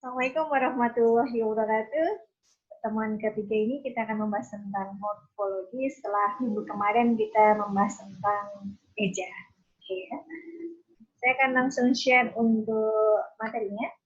Assalamualaikum warahmatullahi wabarakatuh. Pertemuan ketiga ini kita akan membahas tentang morfologi setelah minggu kemarin kita membahas tentang eja. Oke, ya. Saya akan langsung share untuk materinya.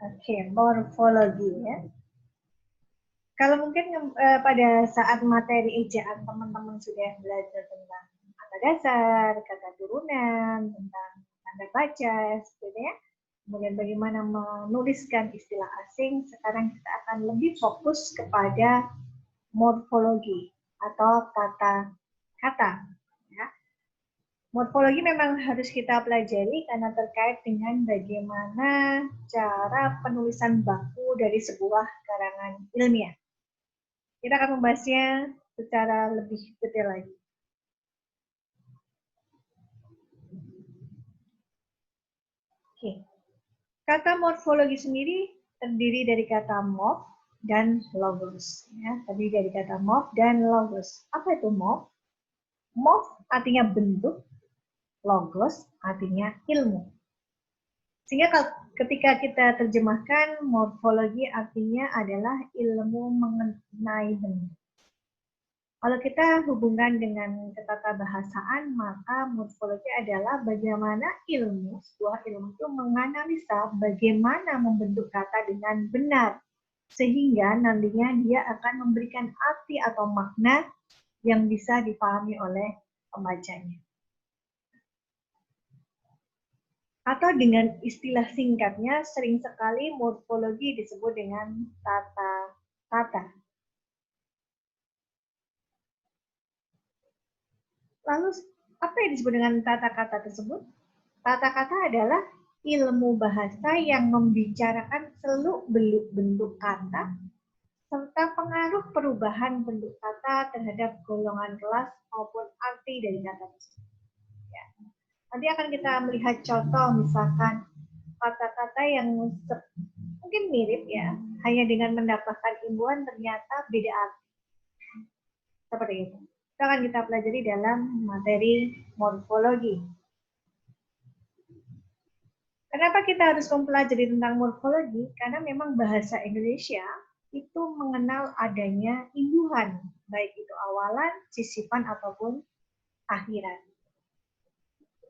Oke, morfologi ya. Kalau mungkin pada saat materi ejaan teman-teman sudah belajar tentang kata dasar, kata turunan, tentang tanda baca, seperti ya. Kemudian bagaimana menuliskan istilah asing, sekarang kita akan lebih fokus kepada morfologi atau tata kata. Ya. Morfologi memang harus kita pelajari karena terkait dengan bagaimana cara penulisan baku dari sebuah karangan ilmiah. Kita akan membahasnya secara lebih detail lagi. Oke. Kata morfologi sendiri terdiri dari kata morf dan logos. Ya, terdiri dari kata morf dan logos. Apa itu morf? Morf artinya bentuk, logos artinya ilmu. Sehingga ketika kita terjemahkan, morfologi artinya adalah ilmu mengenai bentuk. Kalau kita hubungkan dengan tata bahasaan, maka morfologi adalah bagaimana sebuah ilmu itu menganalisa bagaimana membentuk kata dengan benar. Sehingga nantinya dia akan memberikan arti atau makna yang bisa dipahami oleh pembacanya. Atau dengan istilah singkatnya, sering sekali morfologi disebut dengan tata kata. Lalu, apa yang disebut dengan tata kata tersebut? Tata kata adalah ilmu bahasa yang membicarakan seluk-beluk bentuk kata, serta pengaruh perubahan bentuk kata terhadap golongan kelas maupun arti dari kata tersebut. Ya. Nanti akan kita melihat contoh, misalkan kata-kata yang mungkin mirip ya, hanya dengan mendapatkan imbuhan ternyata beda arti. Seperti itu. Itu akan kita pelajari dalam materi morfologi. Kenapa kita harus mempelajari tentang morfologi? Karena memang bahasa Indonesia itu mengenal adanya imbuhan, baik itu awalan, sisipan, ataupun akhiran.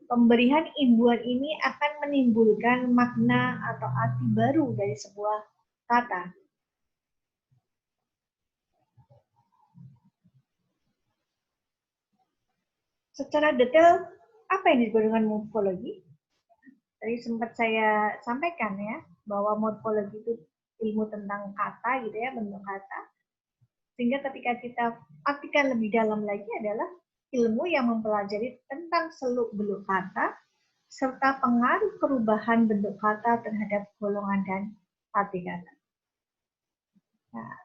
Pemberian imbuhan ini akan menimbulkan makna atau arti baru dari sebuah kata. Secara detail, apa yang disebut dengan morfologi? Tadi sempat saya sampaikan ya, bahwa morfologi itu ilmu tentang kata gitu ya, bentuk kata. Sehingga ketika kita artikan lebih dalam lagi adalah ilmu yang mempelajari tentang seluk-beluk kata, serta pengaruh perubahan bentuk kata terhadap golongan dan arti kata. Nah,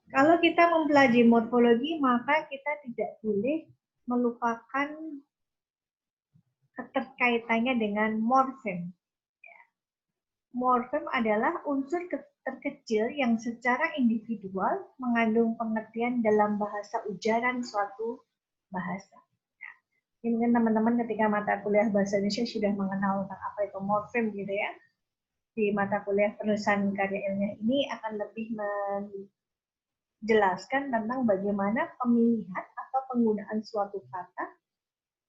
kalau kita mempelajari morfologi, maka kita tidak boleh melupakan keterkaitannya dengan morfem. Morfem adalah unsur terkecil yang secara individual mengandung pengertian dalam bahasa ujaran suatu bahasa. Ini mungkin teman-teman ketika mata kuliah bahasa Indonesia sudah mengenal tentang apa itu morfem gitu ya. Di mata kuliah penulisan karya ilmiah ini akan lebih menjelaskan tentang bagaimana pemilihan atau penggunaan suatu kata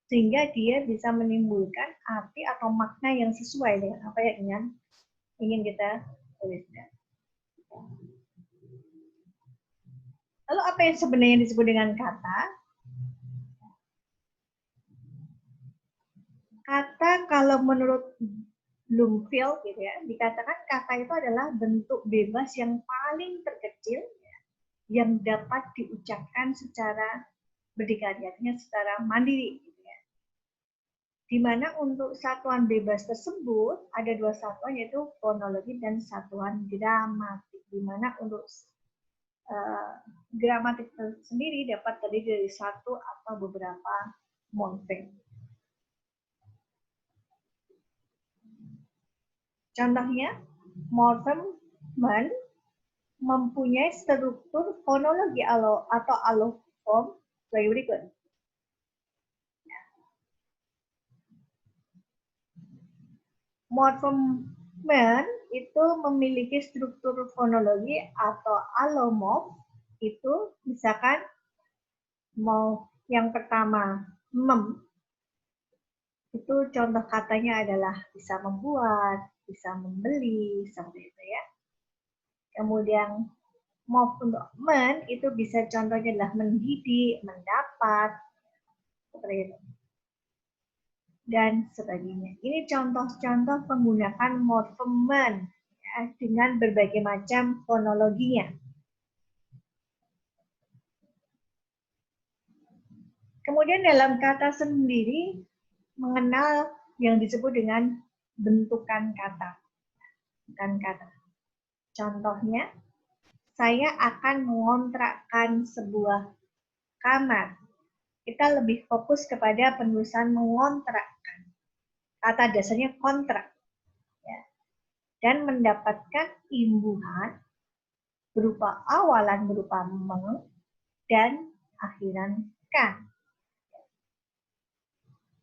sehingga dia bisa menimbulkan arti atau makna yang sesuai dengan apa yang ingin kita tuliskan. Lalu apa yang sebenarnya disebut dengan kata? Kata kalau menurut Bloomfield gitu ya, dikatakan kata itu adalah bentuk bebas yang paling terkecil ya, yang dapat diucapkan secara berdikari, artinya secara mandiri. Gitu ya. Di mana untuk satuan bebas tersebut ada dua satuan, yaitu fonologi dan satuan gramatik. Di mana untuk gramatik sendiri dapat terdiri dari satu atau beberapa morfem. Contohnya, morfem men mempunyai struktur fonologi atau alloform sebagai berikut. Morfem men itu memiliki struktur fonologi atau allomorf, itu misalkan mau yang pertama mem, itu contoh katanya adalah bisa membuat, bisa membeli, seperti itu ya. Kemudian morf untuk men itu bisa contohnya adalah mendidik, mendapat, seperti itu. Dan sebagainya. Ini contoh-contoh penggunaan morfem men ya, dengan berbagai macam fonologinya. Kemudian dalam kata sendiri mengenal yang disebut dengan bentukan kata. Bentukan kata. Contohnya, saya akan mengontrakkan sebuah kamar. Kita lebih fokus kepada penulisan mengontrakkan. Kata dasarnya kontrak. Ya. Dan mendapatkan imbuhan berupa awalan berupa meng dan akhiran kan.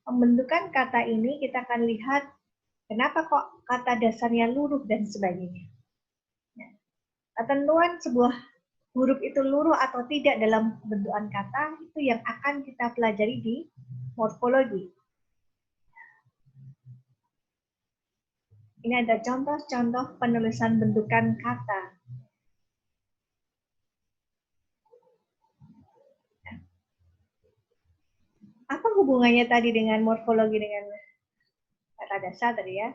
Pembentukan kata ini kita akan lihat kenapa kok kata dasarnya luruh dan sebagainya. Ketentuan sebuah huruf itu luruh atau tidak dalam bentukan kata itu yang akan kita pelajari di morfologi. Ini ada contoh-contoh penulisan bentukan kata. Apa hubungannya tadi dengan morfologi dengan kata dasar tadi ya?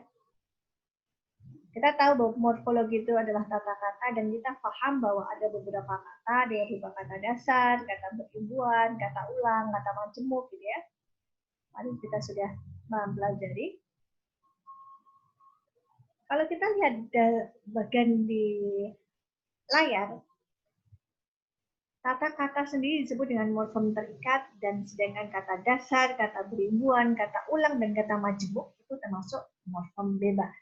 Kita tahu bahwa morfologi itu adalah tata kata dan kita paham bahwa ada beberapa kata, ada yang berupa kata dasar, kata berimbuhan, kata ulang, kata majemuk gitu ya. Mari kita sudah mempelajari. Kalau kita lihat bagian di layar, kata-kata sendiri disebut dengan morfem terikat dan sedangkan kata dasar, kata berimbuhan, kata ulang, dan kata majemuk itu termasuk morfem bebas.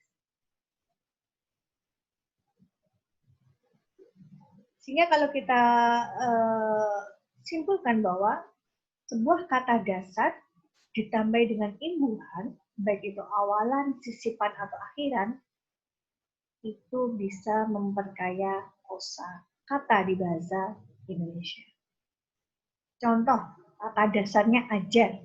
Sehingga kalau kita simpulkan bahwa sebuah kata dasar ditambah dengan imbuhan, baik itu awalan, sisipan, atau akhiran, itu bisa memperkaya kosa kata di bahasa Indonesia. Contoh, kata dasarnya ajar.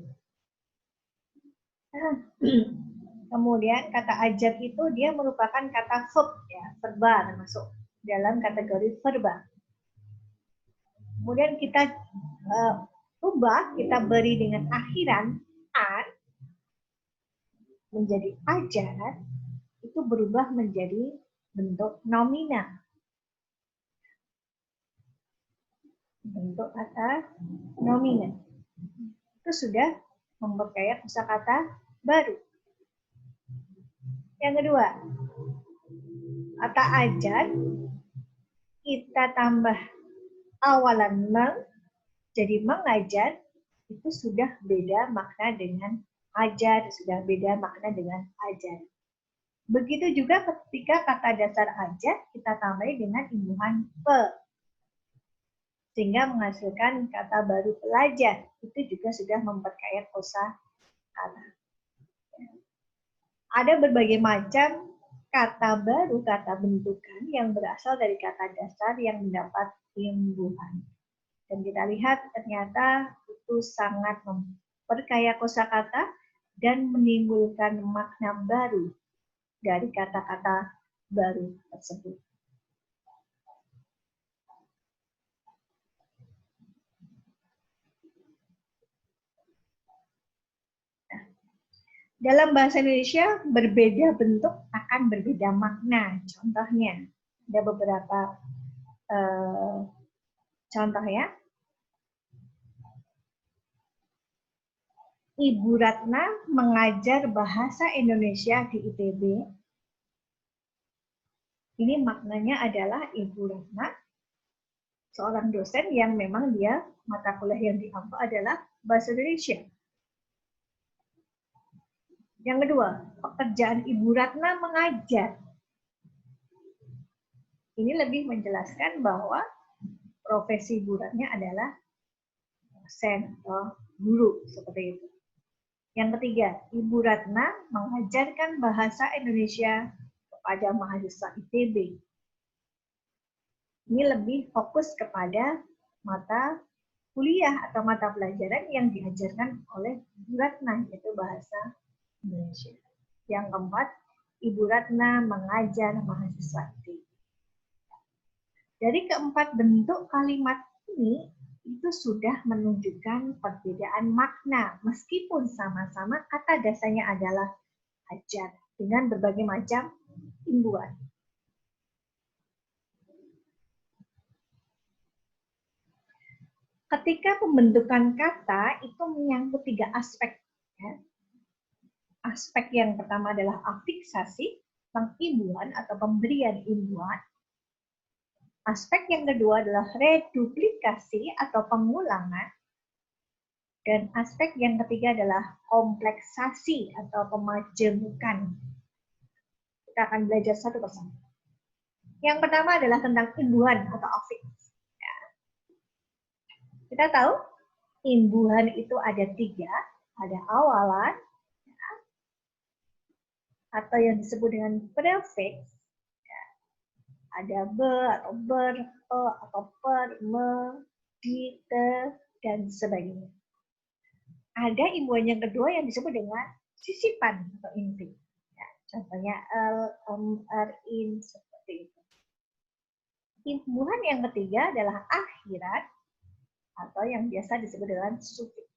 Kemudian kata ajar itu dia merupakan kata verb, ya, verba termasuk dalam kategori verba. Kemudian kita ubah, kita beri dengan akhiran an menjadi ajar, itu berubah menjadi bentuk nominal. Bentuk kata nominal. Itu sudah memperkaya kosakata baru. Yang kedua, kata ajar kita tambah awalan meng, jadi mengajar, itu sudah beda makna dengan ajar, sudah beda makna dengan ajar. Begitu juga ketika kata dasar ajar kita tambah dengan imbuhan pe, sehingga menghasilkan kata baru pelajar, itu juga sudah memperkaya kosakata. Ada berbagai macam kata baru, kata bentukan yang berasal dari kata dasar yang mendapat imbuhan. Dan kita lihat ternyata itu sangat memperkaya kosakata dan menimbulkan makna baru dari kata-kata baru tersebut. Dalam bahasa Indonesia, berbeda bentuk akan berbeda makna. Contohnya, ada beberapa contoh ya. Ibu Ratna mengajar bahasa Indonesia di ITB. Ini maknanya adalah Ibu Ratna, seorang dosen yang memang dia mata kuliah yang diambil adalah bahasa Indonesia. Yang kedua, pekerjaan Ibu Ratna mengajar. Ini lebih menjelaskan bahwa profesi Ibu Ratna adalah dosen atau guru, seperti itu. Yang ketiga, Ibu Ratna mengajarkan bahasa Indonesia kepada mahasiswa ITB. Ini lebih fokus kepada mata kuliah atau mata pelajaran yang diajarkan oleh Ibu Ratna, yaitu bahasa Indonesia. Yang keempat, Ibu Ratna mengajar mahasiswa ITB. Dari keempat bentuk kalimat ini, itu sudah menunjukkan perbedaan makna, meskipun sama-sama kata dasarnya adalah ajar, dengan berbagai macam imbuhan. Ketika pembentukan kata itu menyangkut 3 aspek. Ya. Aspek yang pertama adalah afiksasi, pengimbuhan atau pemberian imbuhan. Aspek yang kedua adalah reduplikasi atau pengulangan. Dan aspek yang ketiga adalah kompleksasi atau pemajemukan. Kita akan belajar satu persatu. Yang pertama adalah tentang imbuhan atau afiks. Kita tahu imbuhan itu ada 3, ada awalan, ya, atau yang disebut dengan prefix, ya, ada be atau ber, pe atau per, me, di, te, dan sebagainya. Ada imbuhan yang kedua yang disebut dengan sisipan atau inti. Ya, contohnya el, er, in, seperti itu. Imbuhan yang ketiga adalah akhirat, atau yang biasa disebut dengan sufiks.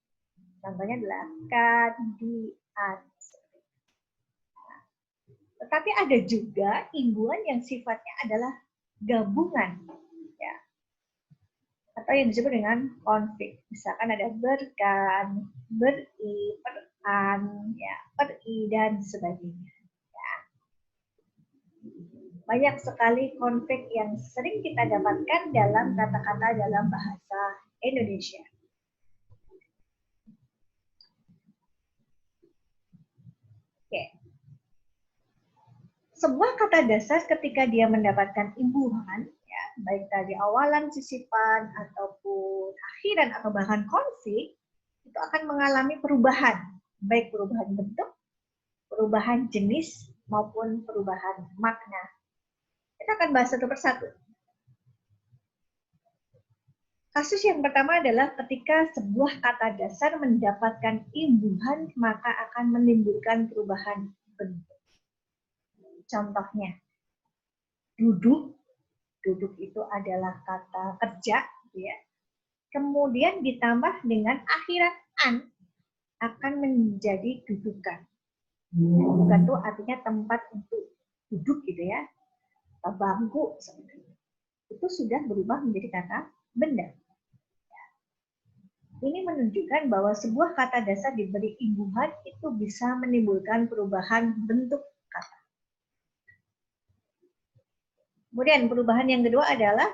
Contohnya adalah kan, di, an. Tetapi ada juga imbuhan yang sifatnya adalah gabungan, ya, atau yang disebut dengan konflik. Misalkan ada berkan, beri, peran, ya, peri, dan sebagainya. Ya. Banyak sekali konflik yang sering kita dapatkan dalam kata-kata dalam bahasa Indonesia. Oke. Sebuah kata dasar ketika dia mendapatkan imbuhan, ya, baik tadi awalan, sisipan, ataupun akhiran, atau bahkan konflik, itu akan mengalami perubahan, baik perubahan bentuk, perubahan jenis, maupun perubahan makna. Kita akan bahas satu persatu. Kasus yang pertama adalah ketika sebuah kata dasar mendapatkan imbuhan, maka akan menimbulkan perubahan bentuk. Contohnya, duduk. Duduk itu adalah kata kerja, ya. Kemudian ditambah dengan akhirat an, akan menjadi dudukan. Dudukan itu artinya tempat untuk duduk, gitu ya. Bangku, seperti itu. Itu sudah berubah menjadi kata benda. Ini menunjukkan bahwa sebuah kata dasar diberi imbuhan itu bisa menimbulkan perubahan bentuk kata. Kemudian perubahan yang kedua adalah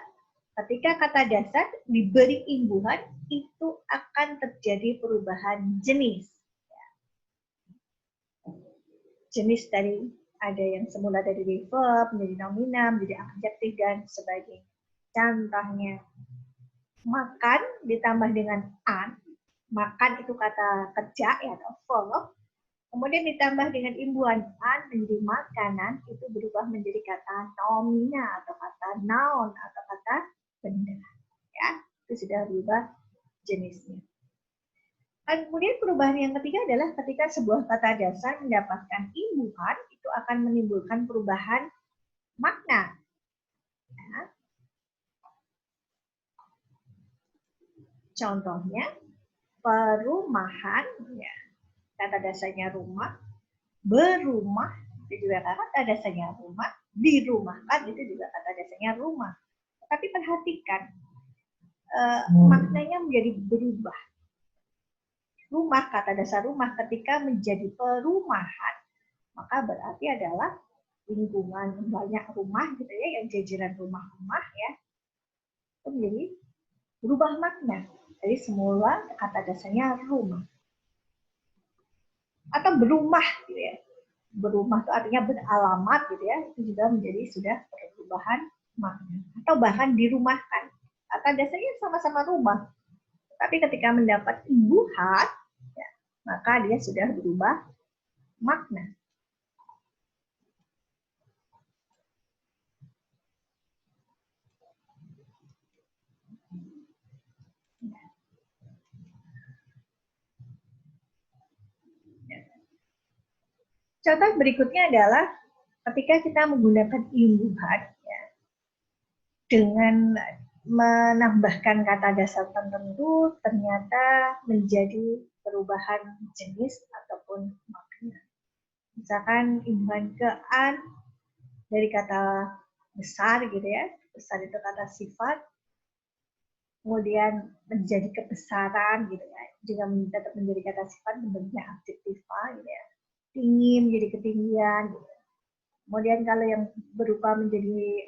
ketika kata dasar diberi imbuhan itu akan terjadi perubahan jenis. Jenis dari ada yang semula dari verb menjadi nominam, menjadi adjektif dan sebagainya. Contohnya, makan ditambah dengan an. Makan itu kata kerja, ya, atau verb. Kemudian ditambah dengan imbuhan an menjadi makanan, itu berubah menjadi kata nomina atau kata noun atau kata benda. Ya, itu sudah berubah jenisnya. Kemudian perubahan yang ketiga adalah ketika sebuah kata dasar mendapatkan imbuhan, itu akan menimbulkan perubahan makna. Ya. Contohnya, perumahan, ya, kata dasarnya rumah, berumah, itu juga kata dasarnya rumah, dirumahkan, itu juga kata dasarnya rumah. Tapi perhatikan, maknanya menjadi berubah. Rumah, kata dasar rumah ketika menjadi perumahan, maka berarti adalah lingkungan banyak rumah, gitu ya, yang jajaran rumah-rumah, ya, itu menjadi berubah makna. Jadi semula kata dasarnya rumah. atau berumah gitu ya. Berumah itu artinya beralamat gitu ya, itu juga menjadi sudah perubahan makna. Atau bahkan dirumahkan. Kata dasarnya sama-sama rumah. Tapi ketika mendapat imbuhan, ya, maka dia sudah berubah makna. Contoh berikutnya adalah ketika kita menggunakan imbuhan ya, dengan menambahkan kata dasar tertentu ternyata menjadi perubahan jenis ataupun makna. Misalkan imbuhan ke an dari kata besar gitu ya, besar itu kata sifat, kemudian menjadi kebesaran gitu ya, juga tetap menjadi kata sifat bentuknya adjektiva gitu ya, tinggi menjadi ketinggian gitu. Kemudian kalau yang berupa menjadi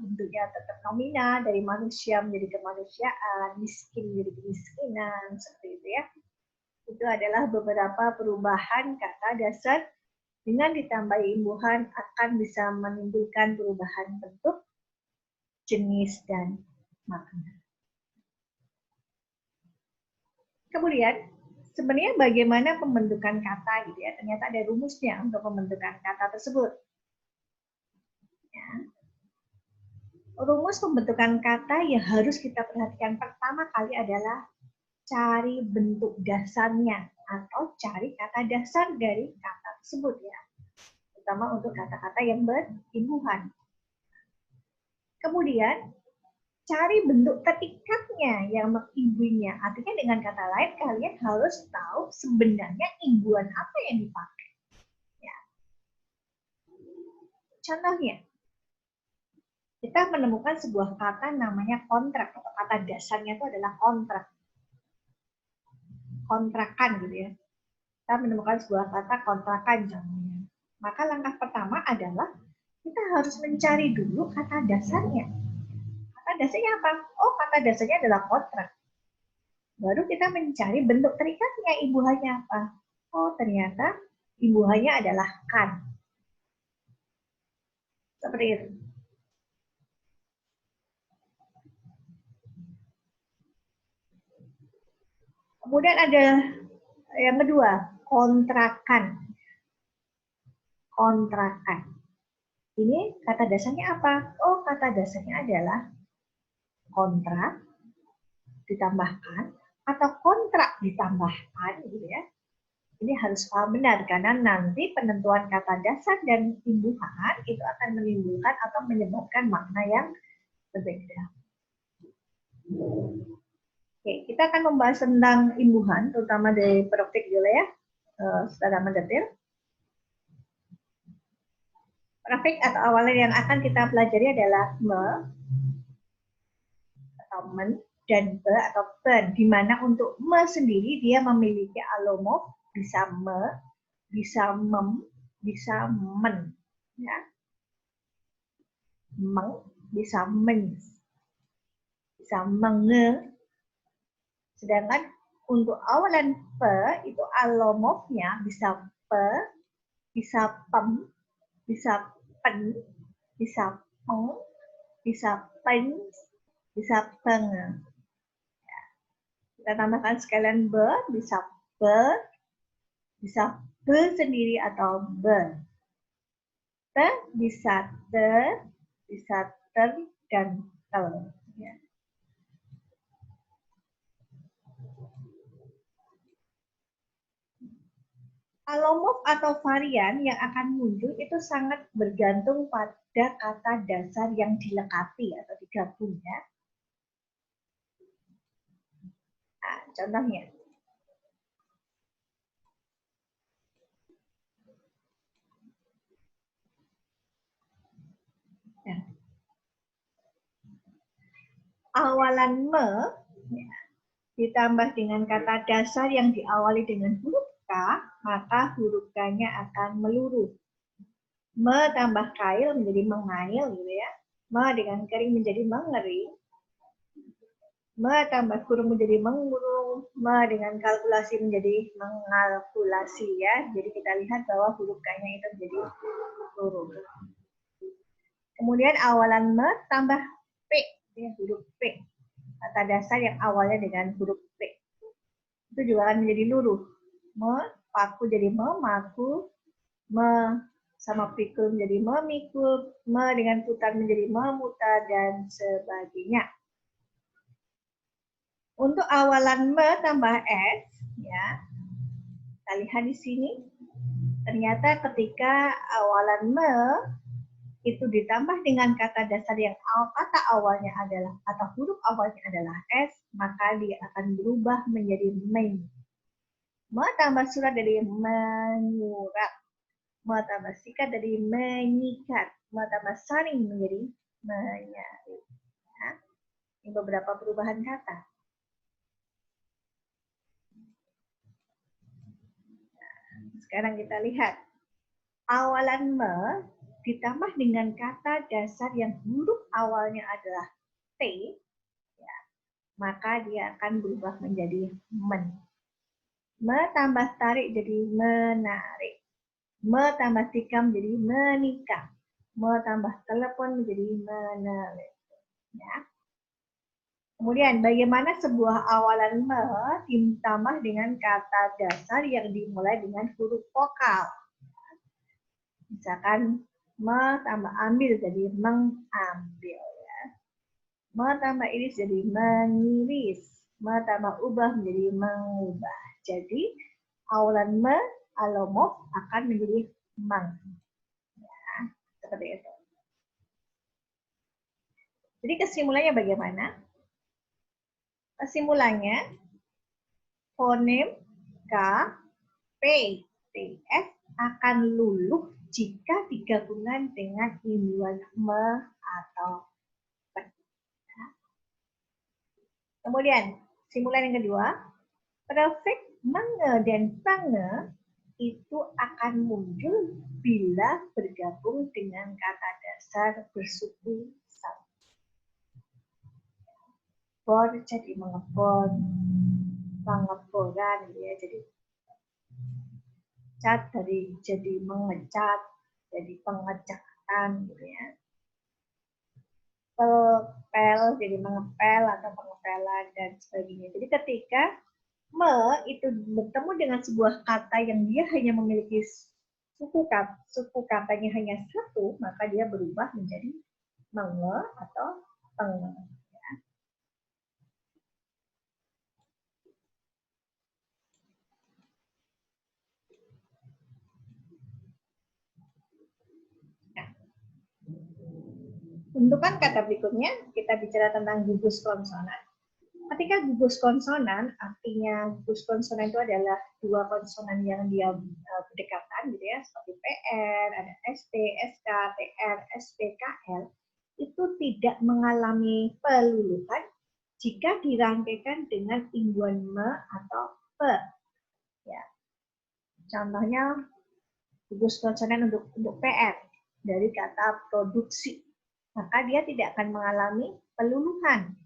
bentuknya tetap nominal, dari manusia menjadi kemanusiaan, miskin menjadi kemiskinan, seperti itu ya. Itu adalah beberapa perubahan kata dasar dengan ditambahi imbuhan akan bisa menimbulkan perubahan bentuk, jenis, dan makna. Kemudian, sebenarnya bagaimana pembentukan kata gitu ya? Ternyata ada rumusnya untuk pembentukan kata tersebut. Ya. Rumus pembentukan kata yang harus kita perhatikan pertama kali adalah cari bentuk dasarnya atau cari kata dasar dari kata tersebut ya. Terutama untuk kata-kata yang berimbuhan. Kemudian cari bentuk ketikatnya yang mengimbuinya. Artinya dengan kata lain kalian harus tahu sebenarnya imbuhan apa yang dipakai. Ya. Contohnya, kita menemukan sebuah kata namanya kontrak atau kata dasarnya itu adalah kontrak. Kontrakan gitu ya. Kita menemukan sebuah kata kontrakan contohnya. Maka langkah pertama adalah kita harus mencari dulu kata dasarnya. Kata dasarnya apa? Oh, kata dasarnya adalah kontrak. Baru kita mencari bentuk terikatnya, imbuhannya apa? Oh, ternyata imbuhannya adalah kan. Seperti itu. Kemudian ada yang kedua, kontrakan. Kontrakan. Ini kata dasarnya apa? Oh, kata dasarnya adalah kontrak ditambahkan atau kontrak ditambahkan gitu ya. Ini harus paham benar karena nanti penentuan kata dasar dan imbuhan itu akan menimbulkan atau menyebabkan makna yang berbeda. Oke, kita akan membahas tentang imbuhan, terutama dari praktik dulu ya, secara mendetil. Praktik atau awalan yang akan kita pelajari adalah me, atau men, dan be atau pen, di mana untuk me sendiri dia memiliki alomorf, bisa me, bisa mem, bisa men, ya. Meng, bisa men, bisa menge. Sedangkan untuk awalan pe itu alomorfnya bisa pe, bisa pem, bisa pen, bisa peng, bisa pen, bisa peng. Kita tambahkan sekalian be, bisa sendiri atau be. Te, bisa te, bisa ter, dan tel. Ya. Alomorf atau varian yang akan muncul itu sangat bergantung pada kata dasar yang dilengkapi atau digabung ya. Nah, contohnya. Nah, awalan me ya, ditambah dengan kata dasar yang diawali dengan huruf K, maka huruf K-nya akan meluruh. Me tambah kail menjadi mengail gitu ya. Me dengan kering menjadi mengering. Me tambah kurung menjadi mengurung, me dengan kalkulasi menjadi mengalkulasi ya. Jadi kita lihat bahwa huruf K-nya itu menjadi kurung. Kemudian awalan me tambah P, ya, huruf P. Kata dasar yang awalnya dengan huruf P. Itu juga akan menjadi luruh. Me, paku jadi me, maku, me sama pikul menjadi memikul, me dengan putar menjadi memutar, dan sebagainya. Untuk awalan me tambah s, ya, kita lihat di sini. Ternyata ketika awalan me itu ditambah dengan kata dasar yang kata awalnya adalah atau huruf awalnya adalah s, maka dia akan berubah menjadi men. Me tambah surat dari menyurat. Me tambah sikat dari menyikat. Me tambah saring menjadi menyari. Ya. Ini beberapa perubahan kata. Sekarang kita lihat. Awalan me ditambah dengan kata dasar yang huruf awalnya adalah T, ya, maka dia akan berubah menjadi men. Me tambah tarik jadi menarik. Me tambah tikam jadi menikam. Me tambah telepon menjadi menelepon. Ya. Kemudian bagaimana sebuah awalan me ditambah dengan kata dasar yang dimulai dengan huruf vokal. Misalkan me tambah ambil jadi mengambil. Ya. Me tambah iris jadi mengiris. Me tambah ubah menjadi mengubah. Jadi awalan me alomorf akan menjadi mang. Ya, seperti itu. Jadi kesimpulannya bagaimana? Kesimpulannya fonem K, P, T, S akan luluh jika digabungkan dengan imbuhan me atau p. Kemudian simpulan yang kedua, prefix menge dan sange itu akan muncul bila bergabung dengan kata dasar bersuku satu. Bor jadi mengebor, pengeboran, ya, jadi cat dari jadi mengecat, jadi pengecatan, gitu ya. Pel jadi mengepel atau pengepelan dan sebagainya. Jadi ketika me itu bertemu dengan sebuah kata yang dia hanya memiliki suku katanya hanya satu, maka dia berubah menjadi menge atau penge. Nah, bentukan kata berikutnya kita bicara tentang gugus konsonan. Ketika gugus konsonan, artinya gugus konsonan itu adalah dua konsonan yang dia berdekatan, gitu ya, seperti PR, ada ST, SK, TR, SP, KL, itu tidak mengalami peluluhan jika dirangkaikan dengan imbuhan me atau pe. Ya. Contohnya gugus konsonan untuk PR dari kata produksi, maka dia tidak akan mengalami peluluhan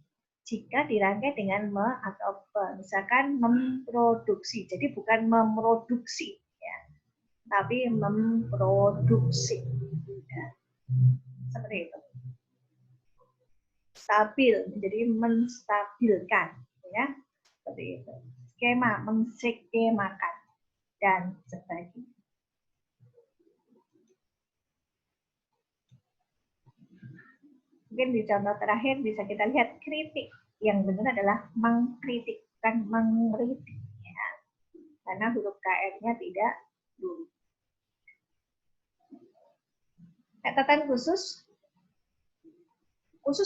jika dirangkai dengan me atau pe. Misalkan memproduksi, jadi bukan memproduksi, ya, tapi memproduksi. Ya. Seperti itu. Stabil, jadi menstabilkan, ya, seperti itu. Skema, menskemakan, dan sebagainya. Mungkin di contoh terakhir bisa kita lihat kritik. Yang benar adalah mengkritik, bukan mengkritik. Ya. Karena huruf KR-nya tidak dulu. Catatan khusus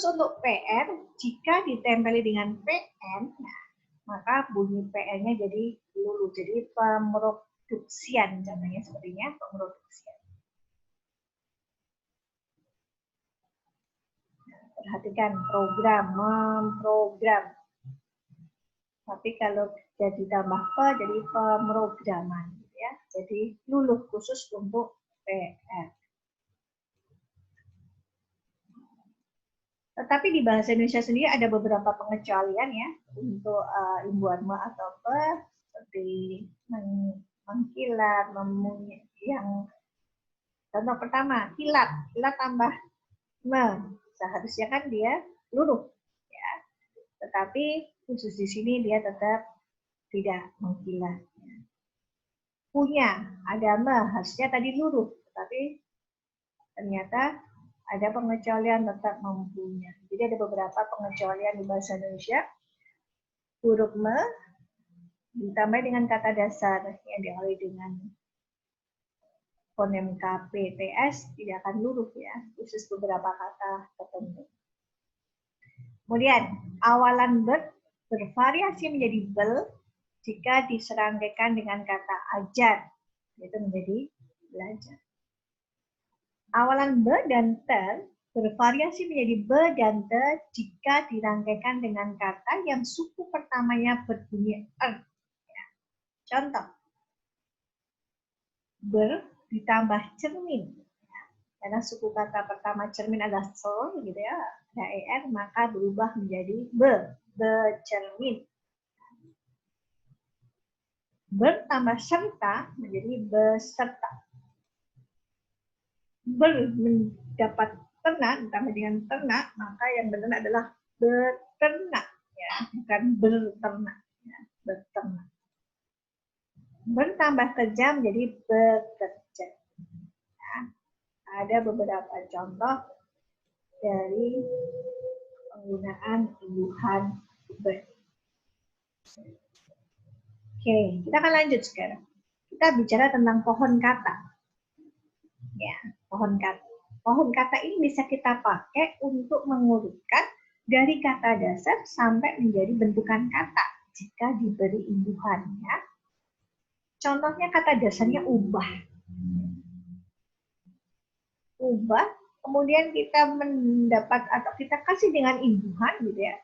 untuk PR, jika ditempeli dengan PN, nah, maka bunyi PN-nya jadi lulu. Jadi pemroduksian, contohnya sepertinya pemroduksian. Perhatikan program, memprogram. Tapi kalau jadi tambah pe, jadi pemrograman, ya. Jadi luluh khusus untuk PR. Tetapi di bahasa Indonesia sendiri ada beberapa pengecualian ya untuk imbuhan me atau pe, seperti mengkilat, yang contoh pertama kilat, kilat tambah me, seharusnya kan dia luruh ya. Tetapi khusus di sini dia tetap tidak mengkilat. Punya ada me, harusnya tadi luruh, tetapi ternyata ada pengecualian tetap mempunyai. Jadi ada beberapa pengecualian di bahasa Indonesia. Huruf me ditambah dengan kata dasar yang diawali dengan fonem K, P, T, S tidak akan luruh ya, khusus beberapa kata tertentu. Kemudian awalan ber bervariasi menjadi bel jika diserangkaikan dengan kata ajar, yaitu menjadi belajar. Awalan be dan ter bervariasi menjadi be dan te jika dirangkaikan dengan kata yang suku pertamanya berbunyi er. Contoh, ber ditambah cermin. Karena suku kata pertama cermin adalah sel, gitu ya, ada er, maka berubah menjadi be, becermin. Bertambah serta menjadi beserta. Ber mendapat ternak, ditambah dengan ternak, maka yang benar adalah beternak, ya, bukan berternak, ya, beternak. Bertambah kerja menjadi bekerja. Ya, ada beberapa contoh dari penggunaan imbuhan ber. Oke, kita akan lanjut sekarang. Kita bicara tentang pohon kata. Ya, pohon kata. Pohon kata ini bisa kita pakai untuk mengurutkan dari kata dasar sampai menjadi bentukan kata jika diberi imbuhan. Ya. Contohnya kata dasarnya ubah. Ubah, kemudian kita mendapat atau kita kasih dengan imbuhan gitu ya.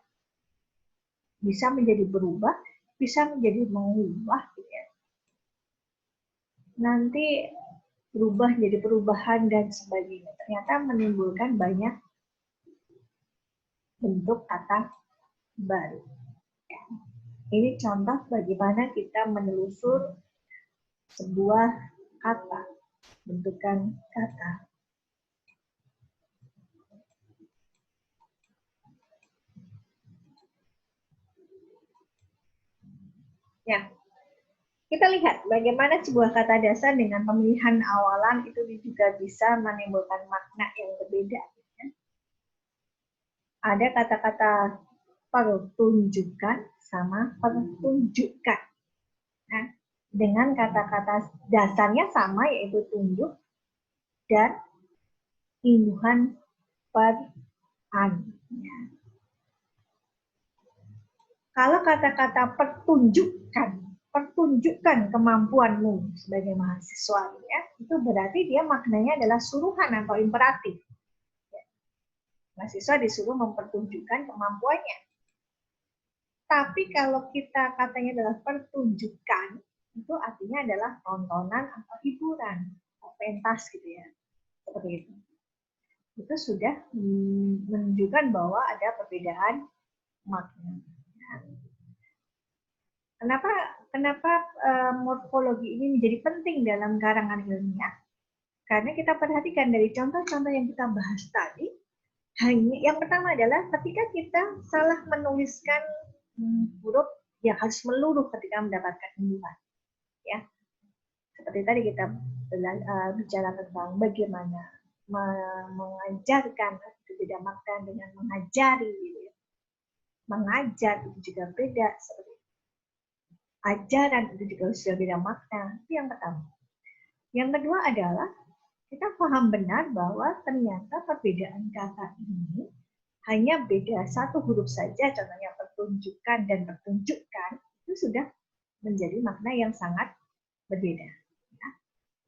Bisa menjadi berubah, bisa menjadi mengubah gitu ya. Nanti berubah jadi perubahan dan sebagainya. Ternyata menimbulkan banyak bentuk kata baru. Ya. Ini contoh bagaimana kita menelusur sebuah kata, bentukan kata. Ya, kita lihat bagaimana sebuah kata dasar dengan pemilihan awalan itu juga bisa menimbulkan makna yang berbeda. Ada kata-kata pertunjukan sama pertunjukan. Nah, dengan kata-kata dasarnya sama yaitu tunjuk dan imbuhan per-an. Kalau kata-kata pertunjukkan kemampuanmu sebagai mahasiswa, ya, itu berarti dia maknanya adalah suruhan atau imperatif. Mahasiswa disuruh mempertunjukkan kemampuannya. Tapi kalau kita katanya adalah pertunjukan, itu artinya adalah tontonan atau hiburan, atau pentas gitu ya, seperti itu. Itu sudah menunjukkan bahwa ada perbedaan makna. Kenapa morfologi ini menjadi penting dalam karangan ilmiah? Karena kita perhatikan dari contoh-contoh yang kita bahas tadi, hanya yang pertama adalah ketika kita salah menuliskan huruf yang harus meluruh ketika mendapatkan imbuhan. Ya, seperti tadi kita bicara tentang bagaimana mengajarkan, itu beda makna dengan mengajari. Gitu ya. Mengajar itu juga beda. Seperti ajaran itu juga sudah beda makna. Itu yang pertama. Yang kedua adalah kita paham benar bahwa ternyata perbedaan kata ini hanya beda satu huruf saja, contohnya pertunjukan dan pertunjukkan, itu sudah menjadi makna yang sangat berbeda. Ya.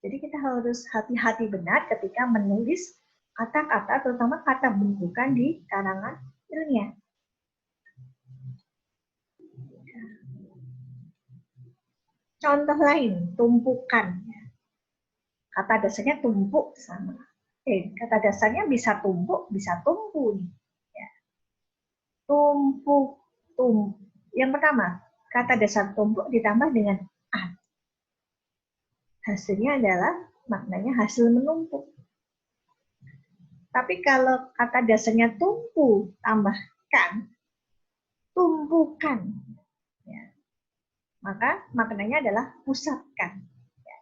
Jadi kita harus hati-hati benar ketika menulis kata-kata, terutama kata bentukan di karangan ilmiah. Contoh lain, tumpukan. Kata dasarnya tumpuk sama. Kata dasarnya bisa tumpuk, bisa tumpu. Ya. tumpuk, yang pertama, kata dasar tumpuk ditambah dengan an. Hasilnya adalah maknanya hasil menumpuk. Tapi kalau kata dasarnya tumpu tambahkan, tumpukan, ya, maka maknanya adalah pusatkan. Ya.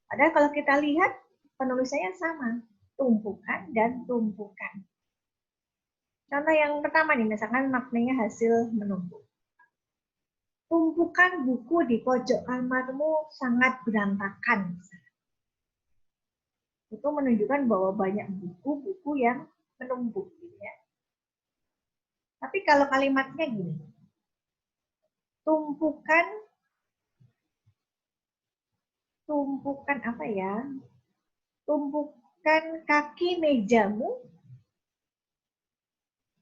Padahal kalau kita lihat penulisannya sama, tumpukan dan tumpukan. Contoh yang pertama nih, misalkan maknanya hasil menumpuk. Tumpukan buku di pojok kamarmu sangat berantakan. Itu menunjukkan bahwa banyak buku-buku yang menumpuk. Gitu ya. Tapi kalau kalimatnya gini, tumpukan apa ya? Tumpukan kaki mejamu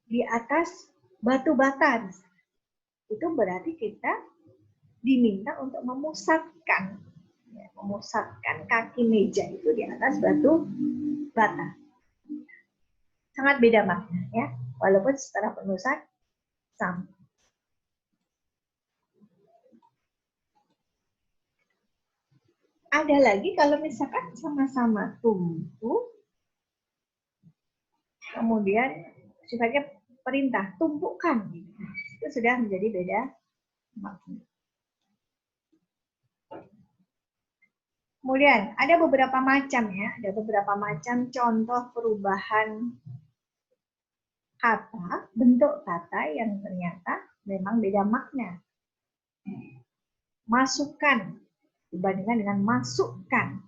di atas batu bata. Itu berarti kita diminta untuk memusatkan kaki meja itu di atas batu bata. Sangat beda makna ya, walaupun secara penulisan sama. Ada lagi kalau misalkan sama-sama tumpu, kemudian sifatnya perintah, tumpukan. Itu sudah menjadi beda makna. Kemudian ada beberapa macam ya, ada beberapa macam contoh perubahan kata, bentuk kata yang ternyata memang beda makna. Masukkan dibandingkan dengan masukkan.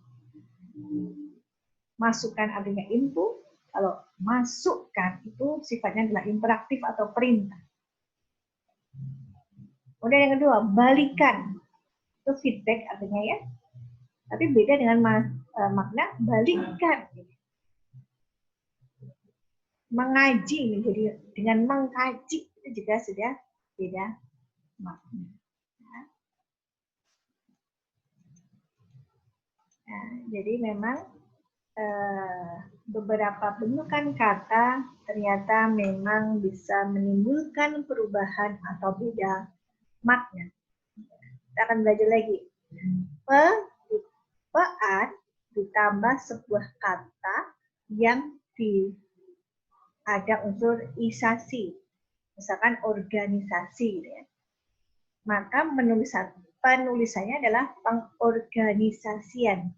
Masukkan artinya input, kalau masukkan itu sifatnya adalah imperatif atau perintah. Kemudian yang kedua, balikan. Itu feedback artinya ya. Tapi beda dengan makna balikan. Mengaji menjadi dengan mengkaji itu juga sudah beda makna. Nah, jadi memang beberapa bentukan kata ternyata memang bisa menimbulkan perubahan atau beda makna. Kita akan belajar lagi. Pean ditambah sebuah kata yang ada unsur isasi, misalkan organisasi, gitu ya. Maka penulisannya adalah pengorganisasian,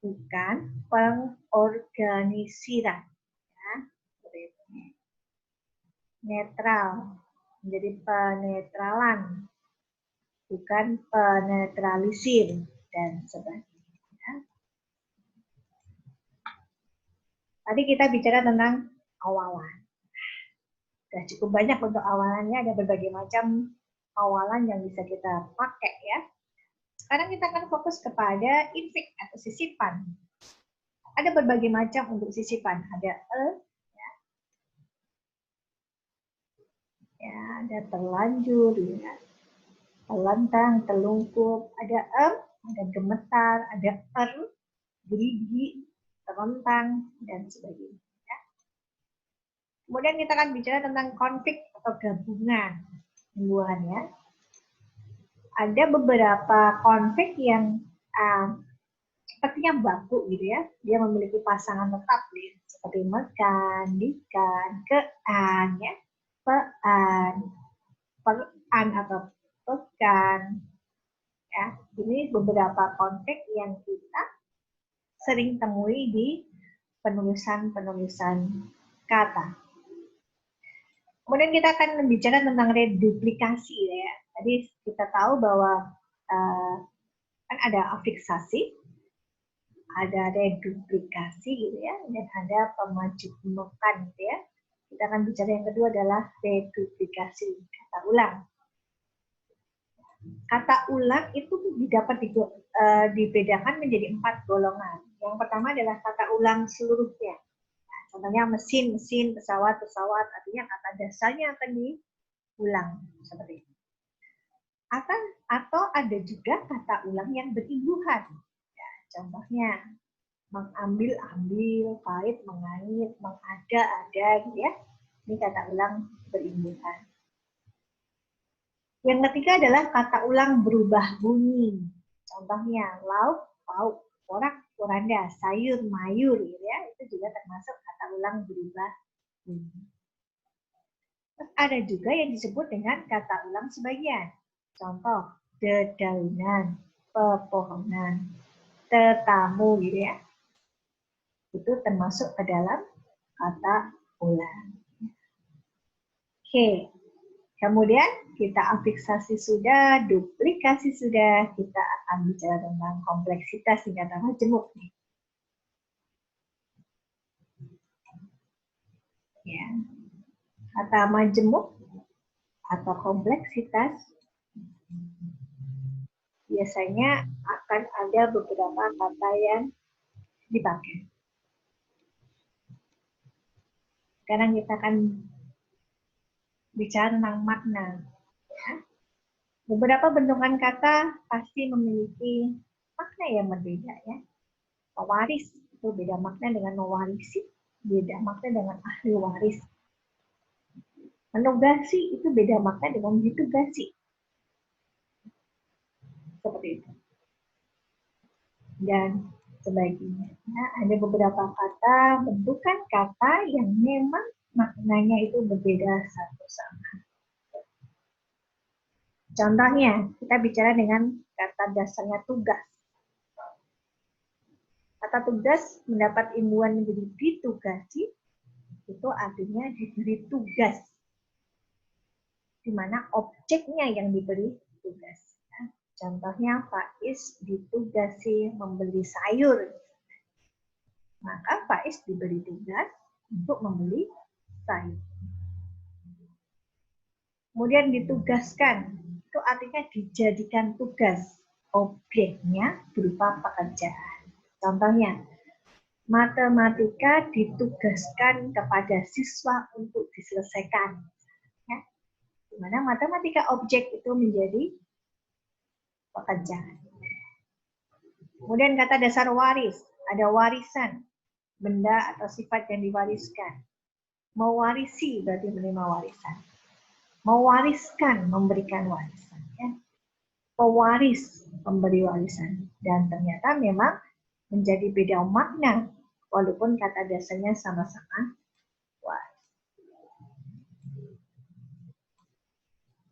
bukan pengorganisiran. Ya. Netral, menjadi penetralan, bukan penetralisir, dan sebagainya. Tadi kita bicara tentang awalan. Sudah cukup banyak untuk awalannya, ada berbagai macam awalan yang bisa kita pakai ya. Sekarang kita akan fokus kepada infix atau sisipan. Ada berbagai macam untuk sisipan. Ada ya, ada terlanjur, ya, telentang, telungkup, ada ada gemetar, ada gerigi, terentang, dan sebagainya. Ya. Kemudian kita akan bicara tentang konflik atau gabungan. Ya. Ada beberapa konflik yang sepertinya baku gitu ya. Dia memiliki pasangan tetap gitu. Seperti mekan, dikan, kean, ya, pean, peran atau pekan. Ya, ini beberapa konflik yang kita sering temui di penulisan-penulisan kata. Kemudian kita akan bicara tentang reduplikasi ya. Tadi kita tahu bahwa kan ada afiksasi, ada reduplikasi gitu ya, dan ada pemajumukan gitu ya. Kita akan bicara yang kedua adalah reduplikasi, kata ulang. Kata ulang itu dapat dibedakan menjadi 4 golongan. Yang pertama adalah kata ulang seluruhnya. Contohnya mesin, pesawat, artinya kata dasarnya akan diulang seperti itu. Atau ada juga kata ulang yang berimbuhan. Ya, contohnya mengambil, pahit, mengait, mengada, gitu ya. Ini kata ulang berimbuhan. Yang ketiga adalah kata ulang berubah bunyi. Contohnya lauk, pauk, porak, poranda, sayur, mayur, gitu ya. Itu juga termasuk kata ulang berubah bunyi. Terus ada juga yang disebut dengan kata ulang sebagian. Contoh, dedaunan, pepohonan, tetamu, gitu ya. Itu termasuk ke dalam kata ulang. Oke. Kemudian kita afiksasi sudah, duplikasi sudah, kita akan bicara tentang kompleksitas di kata majemuk. Ya. Kata majemuk atau kompleksitas biasanya akan ada beberapa kata yang dipakai. Sekarang kita akan bicara tentang makna. Beberapa bentukan kata pasti memiliki makna yang berbeda ya. Pewaris itu beda makna dengan mewarisi, beda makna dengan ahli waris. Menugasi itu beda makna dengan ditugasi. Seperti itu. Dan sebagainya. Nah, ada beberapa kata, bentukan kata yang memang maknanya itu berbeda satu sama. Contohnya, kita bicara dengan kata dasarnya tugas. Kata tugas mendapat imbuhan menjadi ditugasi, itu artinya diberi tugas. Di mana objeknya yang diberi tugas. Contohnya Faiz ditugasi membeli sayur. Maka Faiz diberi tugas untuk membeli sayur. Kemudian ditugaskan, itu artinya dijadikan tugas. Objeknya berupa pekerjaan. Contohnya, matematika ditugaskan kepada siswa untuk diselesaikan. Ya. Di mana matematika objek itu menjadi pekerjaan. Kemudian kata dasar waris, ada warisan, benda atau sifat yang diwariskan. Mewarisi berarti menerima warisan. Mewariskan, memberikan warisan. Ya. Pewaris, pemberi warisan. Dan ternyata memang menjadi beda makna, walaupun kata dasarnya sama-sama waris.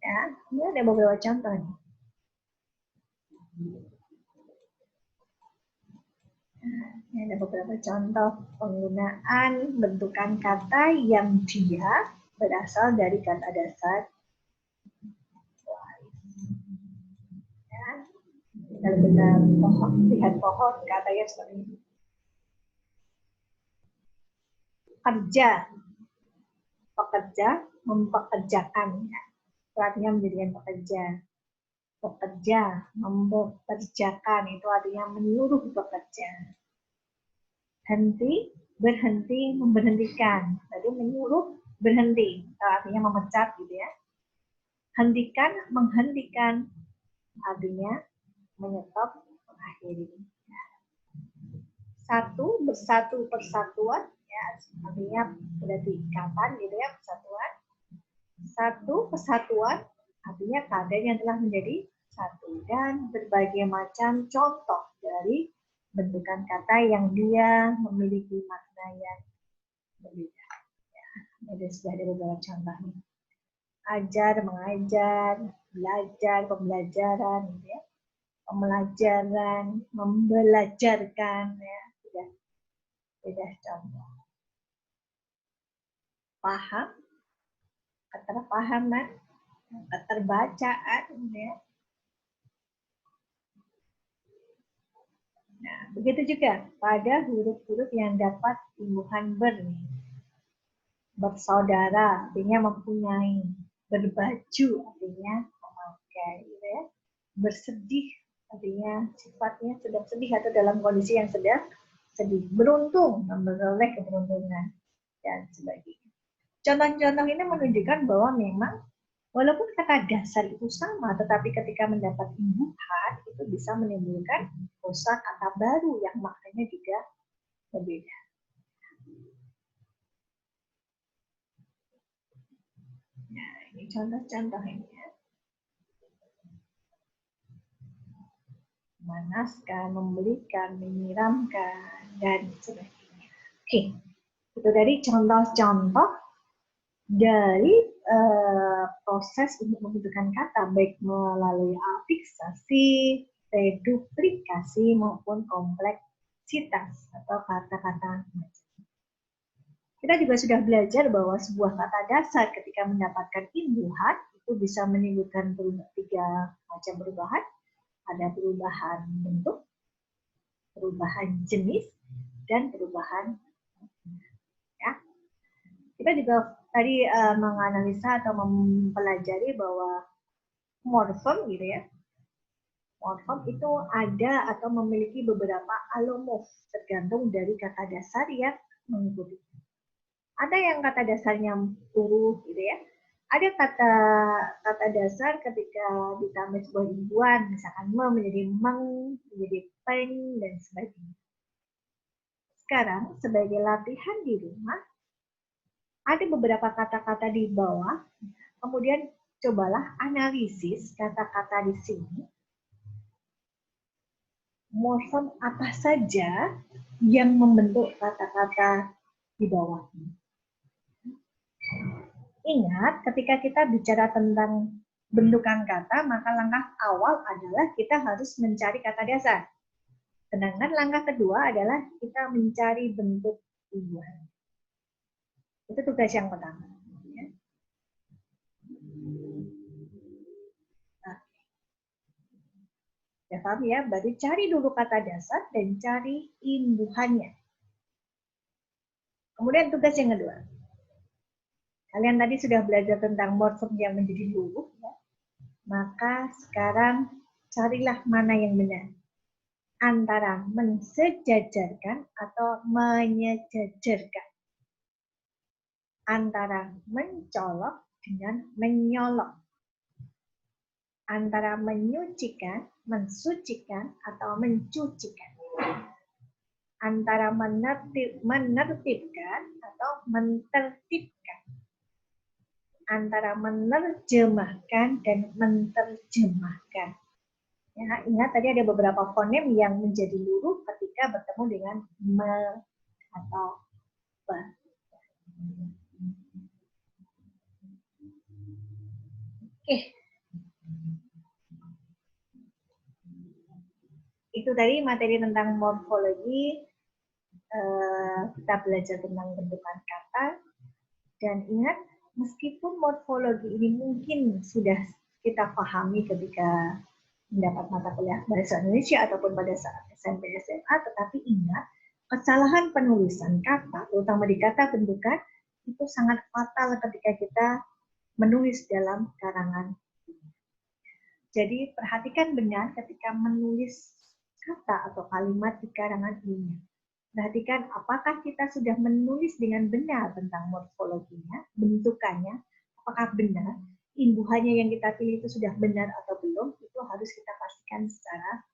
Ya, ini ada beberapa contoh nih. Ini ada beberapa contoh penggunaan bentukan kata yang dia berasal dari kata dasar waris. Ya. Kalau kita lihat pohon, katanya seperti ini. Kerja, pekerja, mempekerjakan. Ya. Artinya menjadikan pekerja. Bekerja, mempekerjakan, itu artinya menyuruh bekerja. Henti, berhenti, memberhentikan. Jadi menyuruh berhenti, artinya memecat gitu ya. Hentikan, menghentikan, artinya menyetop, mengakhiri. Satu, bersatu, persatuan, ya, artinya berarti ikatan gitu ya, persatuan. Satu, kesatuan, artinya keadaan yang telah menjadi satu. Dan berbagai macam contoh dari bentukan kata yang dia memiliki makna yang berbeda. Ya, ada sudah ada beberapa contoh nih. Ajar, mengajar, belajar, pembelajaran, gitu ya. Pembelajaran, membelajarkan, ya, sudah contoh. Paham, keterpahaman, keterbacaan, gitu ya. Nah, begitu juga pada huruf-huruf yang dapat imbuhan ber. Bersaudara artinya mempunyai, berbaju artinya memakai, gitu ya. Bersedih artinya sifatnya sedang sedih atau dalam kondisi yang sedang sedih. Beruntung, memperoleh keberuntungan dan sebagainya. Contoh-contoh ini menunjukkan bahwa memang walaupun kata dasar itu sama, tetapi ketika mendapat imbuhan itu bisa menimbulkan kosakata baru yang maknanya juga berbeda. contoh-contohnya. Memanaskan, membelikan, menyiramkan, dan sebagainya. Oke, itu dari contoh-contoh dari proses untuk membentukkan kata, baik melalui afiksasi, reduplikasi, maupun kompleksitas atau kata-kata. Kita juga sudah belajar bahwa sebuah kata dasar ketika mendapatkan imbuhan itu bisa menimbulkan tiga macam perubahan. Ada perubahan bentuk, perubahan jenis, dan perubahan. Ya. Kita juga tadi menganalisa atau mempelajari bahwa morfem gitu ya. Morfem itu ada atau memiliki beberapa alomorf tergantung dari kata dasar yang mengikuti. Ada yang kata dasarnya huruf gitu ya. Ada kata dasar ketika ditambah sebuah imbuhan, misalkan menjadi meng, menjadi peng, dan sebagainya. Sekarang sebagai latihan di rumah, ada beberapa kata-kata di bawah, kemudian cobalah analisis kata-kata di sini. Morfem apa saja yang membentuk kata-kata di bawah ini. Ingat, ketika kita bicara tentang bentukan kata, maka langkah awal adalah kita harus mencari kata dasar. Sedangkan langkah kedua adalah kita mencari bentuk imbuhan. Itu tugas yang pertama. Ya paham ya, berarti cari dulu kata dasar dan cari imbuhannya. Kemudian tugas yang kedua. Kalian tadi sudah belajar tentang morfem yang menjadi huruf, ya. Maka sekarang carilah mana yang benar. Antara mensejajarkan atau menyejajarkan. Antara mencolok dengan menyolok. Antara menyucikan, mensucikan, atau mencucikan. Antara menertibkan atau mentertibkan. Antara menerjemahkan dan menterjemahkan. Ya, ingat tadi ada beberapa fonem yang menjadi huruf ketika bertemu dengan me atau be. Oke. Itu tadi materi tentang morfologi. Kita belajar tentang bentukan kata. Dan ingat, meskipun morfologi ini mungkin sudah kita pahami ketika mendapat mata kuliah bahasa Indonesia ataupun pada saat SMP SMA, tetapi ingat, kesalahan penulisan kata, terutama di kata bentukan, itu sangat fatal ketika kita menulis dalam karangan. Jadi perhatikan benar ketika menulis kata atau kalimat di karangan ini. Perhatikan apakah kita sudah menulis dengan benar tentang morfologinya, bentukannya, apakah benar, imbuhannya yang kita pilih itu sudah benar atau belum, itu harus kita pastikan secara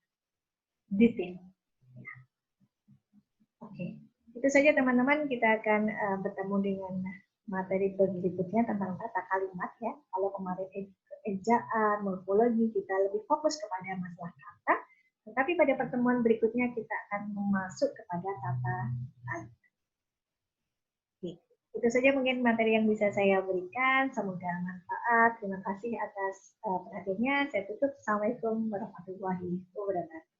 detail. Oke, itu saja teman-teman, kita akan bertemu dengan materi berikutnya tentang tata kalimat ya. Kalau kemarin ejaan, morfologi, kita lebih fokus kepada masalah kata, tetapi pada pertemuan berikutnya kita akan masuk kepada tata kalimat. Oke, itu saja mungkin materi yang bisa saya berikan. Semoga manfaat. Terima kasih atas perhatiannya. Saya tutup. Assalamualaikum warahmatullahi wabarakatuh.